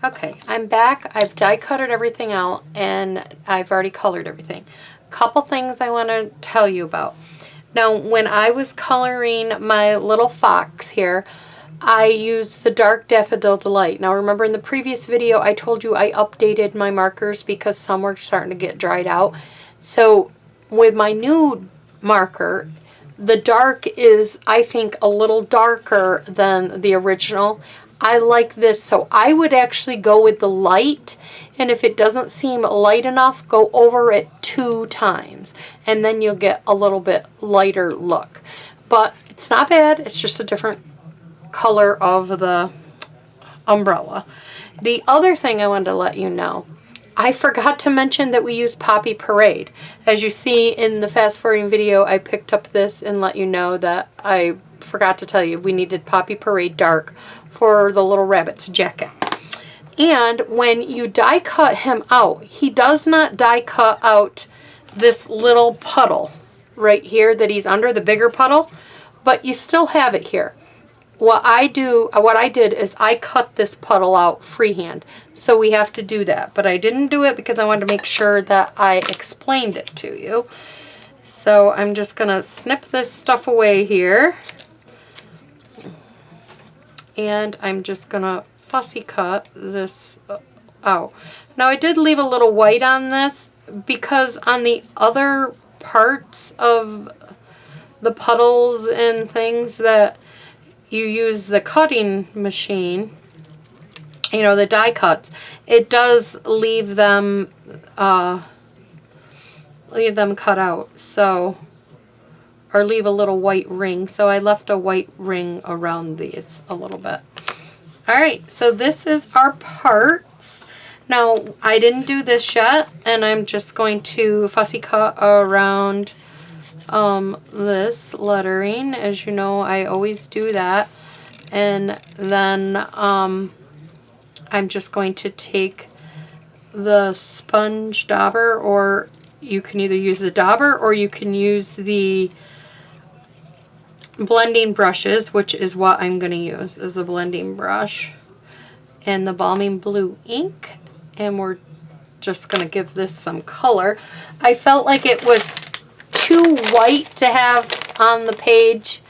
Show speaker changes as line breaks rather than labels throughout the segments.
Okay, I'm back. I've die cutted everything out and I've already colored everything. Couple things I want to tell you about. Now, when I was coloring my little fox here, I used the Dark Daffodil Delight. Now, remember in the previous video, I told you I updated my markers because some were starting to get dried out. So, with my new marker, the dark is, I think, a little darker than the original. I like this, so I would actually go with the light, and if it doesn't seem light enough, go over it 2 times, and then you'll get a little bit lighter look. But it's not bad, it's just a different color of the umbrella. The other thing I wanted to let you know, I forgot to mention that we use Poppy Parade. As you see in the fast forwarding video, I picked up this and let you know that I forgot to tell you we needed Poppy Parade Dark for the little rabbit's jacket. And when you die cut him out, he does not die cut out this little puddle right here that he's under, the bigger puddle, but you still have it here. What I did is I cut this puddle out freehand, so we have to do that. But I didn't do it because I wanted to make sure that I explained it to you. So I'm just going to snip this stuff away here. And I'm just going to fussy cut this out. Now I did leave a little white on this because on the other parts of the puddles and things that you use the cutting machine, you know, the die cuts, it does leave them cut out, so, or leave a little white ring. So I left a white ring around these a little bit. All right, so this is our parts. Now I didn't do this yet, and I'm just going to fussy cut around this lettering. As you know, I always do that. And then I'm just going to take the sponge dauber, or you can either use the dauber or you can use the blending brushes, which is what I'm going to use, is a blending brush and the Balming Blue ink. And we're just going to give this some color. I felt like it was too white to have on the page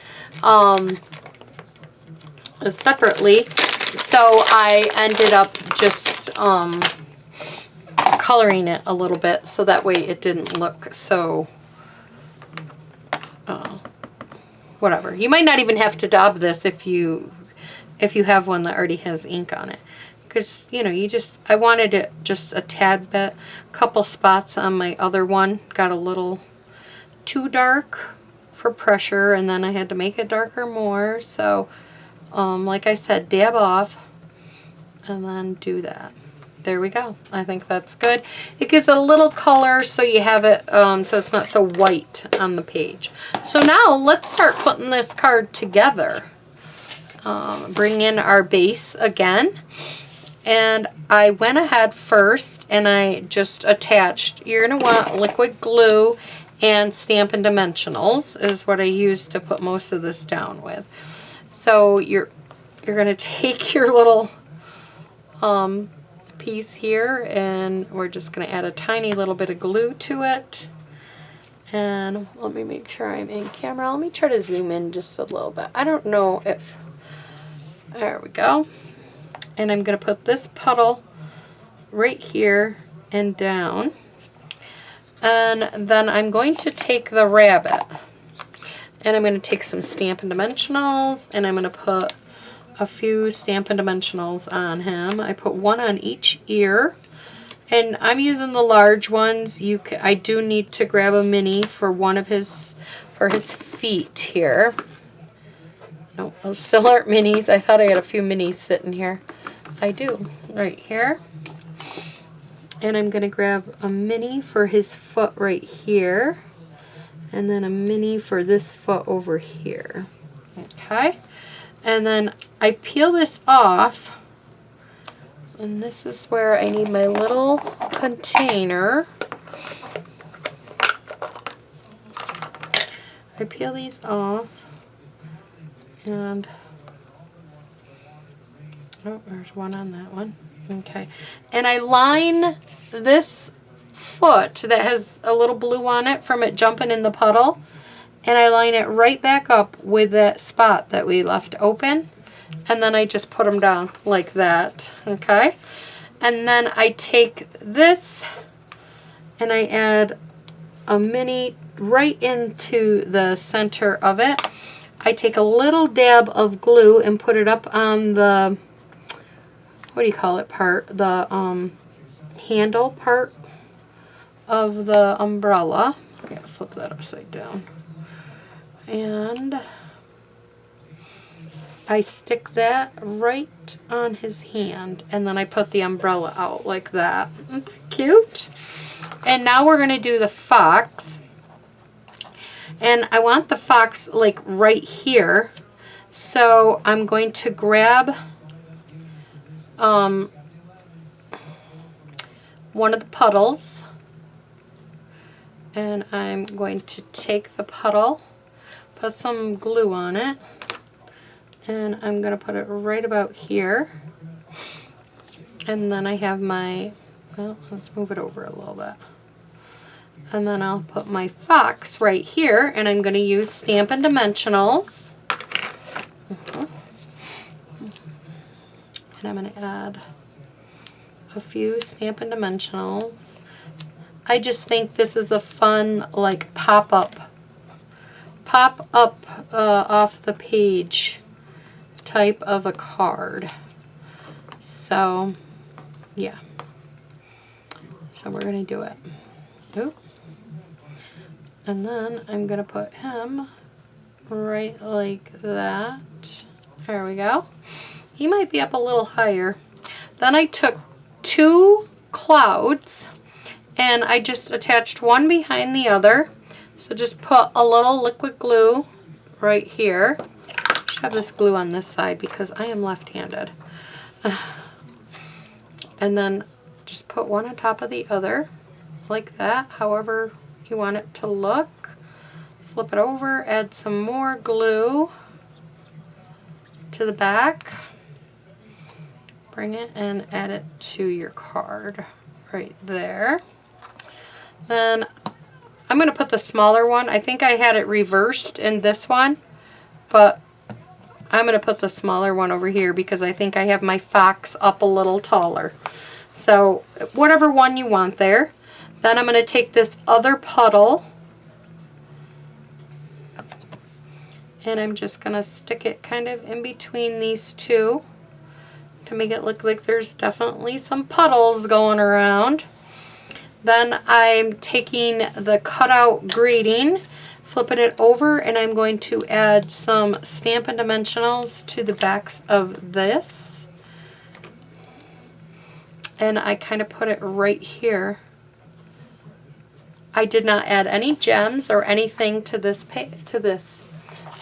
separately, so I ended up just coloring it a little bit so that way it didn't look so whatever. You might not even have to daub this if you have one that already has ink on it, because you know, I wanted it just a tad bit. Couple spots on my other one got a little too dark for pressure, and then I had to make it darker more. So like I said, dab off and then do that. There we go. I think that's good. It gives a little color so you have it so it's not so white on the page. So now let's start putting this card together. Bring in our base again. And I went ahead first and I just attached. You're going to want liquid glue and Stampin' Dimensionals is what I use to put most of this down with. So you're going to take your little piece here, and we're just going to add a tiny little bit of glue to it. And let me make sure I'm in camera. Let me try to zoom in just a little bit. I don't know if... There we go. And I'm going to put this puddle right here and down. And then I'm going to take the rabbit, and I'm going to take some Stampin' Dimensionals, and I'm going to put a few Stampin' Dimensionals on him. I put one on each ear, and I'm using the large ones. I do need to grab a mini for one of his feet here. No, those still aren't minis. I thought I had a few minis sitting here. I do, right here. And I'm going to grab a mini for his foot right here. And then a mini for this foot over here. Okay. And then I peel this off. And this is where I need my little container. I peel these off. And, oh, there's one on that one. Okay. And I line this foot that has a little blue on it from it jumping in the puddle, and I line it right back up with that spot that we left open, and then I just put them down like that. Okay. And then I take this and I add a mini right into the center of it. I take a little dab of glue and put it up on the, what do you call it, part, the handle part of the umbrella. I gotta flip that upside down. And I stick that right on his hand, and then I put the umbrella out like that. Isn't that cute? And now we're going to do the fox. And I want the fox like right here. So I'm going to grab one of the puddles, and I'm going to take the puddle, put some glue on it, and I'm going to put it right about here. And then I have my, well, let's move it over a little bit. And then I'll put my fox right here, and I'm going to use Stampin' Dimensionals. And I'm going to add a few Stampin' Dimensionals. I just think this is a fun, like, pop-up off the page type of a card. So, yeah. So we're going to do it. Oop. And then I'm going to put him right like that. There we go. He might be up a little higher. Then I took 2 clouds and I just attached one behind the other. So just put a little liquid glue right here. I should have this glue on this side because I am left-handed. And then just put one on top of the other like that, however you want it to look. Flip it over, add some more glue to the back. Bring it and add it to your card right there. Then I'm going to put the smaller one. I think I had it reversed in this one, but I'm going to put the smaller one over here because I think I have my fox up a little taller. So whatever one you want there. Then I'm going to take this other puddle and I'm just going to stick it kind of in between these two to make it look like there's definitely some puddles going around. Then I'm taking the cutout greeting, flipping it over, and I'm going to add some Stampin' Dimensionals to the backs of this. And I kind of put it right here. I did not add any gems or anything to this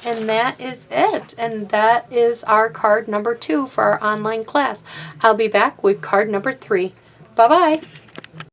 And that is it. And that is our card number 2 for our online class. I'll be back with card number 3. Bye-bye.